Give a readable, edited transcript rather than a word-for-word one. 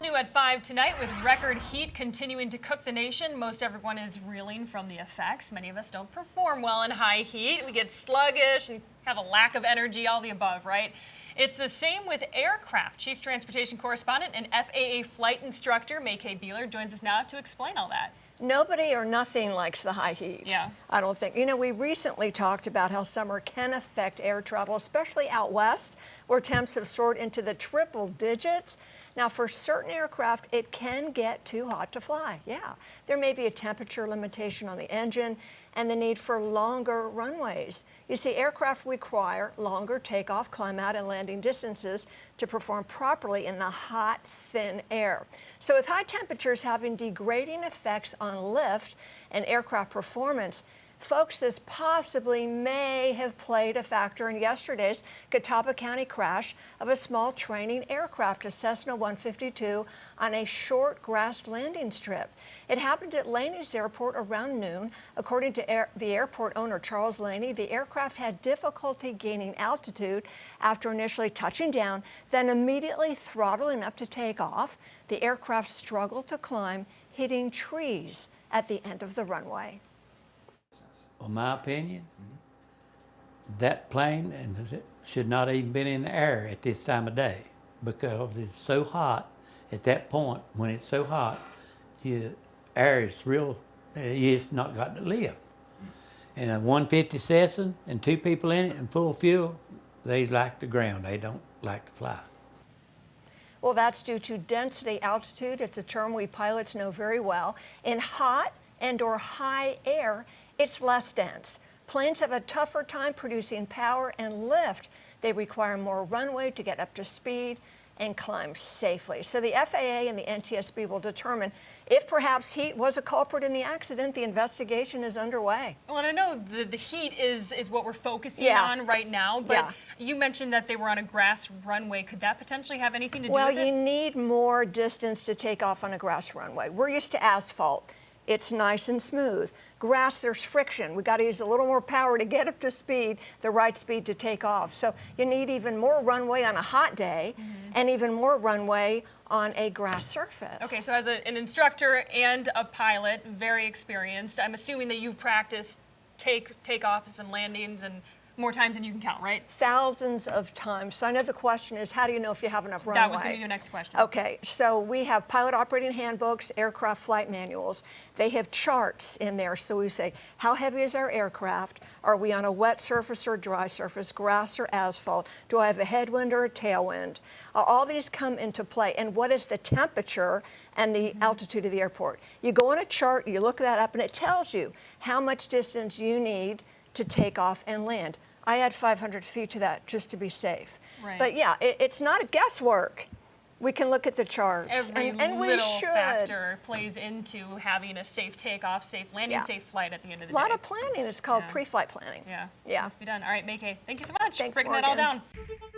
New at 5 tonight with record heat continuing to cook the nation. Most everyone is reeling from the effects. Many of us don't perform well in high heat. We get sluggish and have a lack of energy, all the above, right? It's the same with aircraft. Chief Transportation Correspondent and FAA flight instructor Mackay Beeler joins us now to explain all that. Nobody or nothing likes the high heat. Yeah. I don't think. You know, we recently talked about how summer can affect air travel, especially out west, where temps have soared into the triple digits. Now, for certain aircraft, it can get too hot to fly. Yeah. There may be a temperature limitation on the engine and the need for longer runways. You see, aircraft require longer takeoff, climb out, and landing distances to perform properly in the hot, thin air. So with high temperatures having degrading effects on lift and aircraft performance, folks, this possibly may have played a factor in yesterday's Catawba County crash of a small training aircraft, a Cessna 152, on a short grass landing strip. It happened at Laney's Airport around noon. According to the airport owner, Charles Laney, the aircraft had difficulty gaining altitude after initially touching down, then immediately throttling up to take off. The aircraft struggled to climb, hitting trees at the end of the runway. In my opinion, that plane should not even been in the air at this time of day because it's so hot at that point. When it's so hot, your air is real, it's not got to live. And a 150 Cessna and two people in it and full of fuel, they like the ground. They don't like to fly. Well, that's due to density altitude. It's a term we pilots know very well. In hot and or high air, it's less dense. Planes have a tougher time producing power and lift. They require more runway to get up to speed and climb safely. So the FAA and the NTSB will determine if perhaps heat was a culprit in the accident. The investigation is underway. Well, and I know the heat is what we're focusing on right now, but you mentioned that they were on a grass runway. Could that potentially have anything to do with it? Well, you need more distance to take off on a grass runway. We're used to asphalt. It's nice and smooth. Grass, there's friction. We got to use a little more power to get up to speed, the right speed to take off. So you need even more runway on a hot day and even more runway on a grass surface. Okay, so as an instructor and a pilot, very experienced, I'm assuming that you've practiced takeoffs and landings and more times than you can count, right? Thousands of times. So I know the question is, how do you know if you have enough runway? That was going to be your next question. Okay, so we have pilot operating handbooks, aircraft flight manuals. They have charts in there. So we say, how heavy is our aircraft? Are we on a wet surface or dry surface, grass or asphalt? Do I have a headwind or a tailwind? All these come into play. And what is the temperature and the altitude of the airport? You go on a chart, you look that up, and it tells you how much distance you need to take off and land. I add 500 feet to that just to be safe. Right. But yeah, it's not a guesswork. We can look at the charts. Every and we little should. factor plays into having a safe takeoff, safe landing, safe flight at the end of the day. A lot of planning is called pre-flight planning. Yeah, Yeah. must be done. All right, Mackay, thank you so much Thanks, for breaking that all Morgan. down.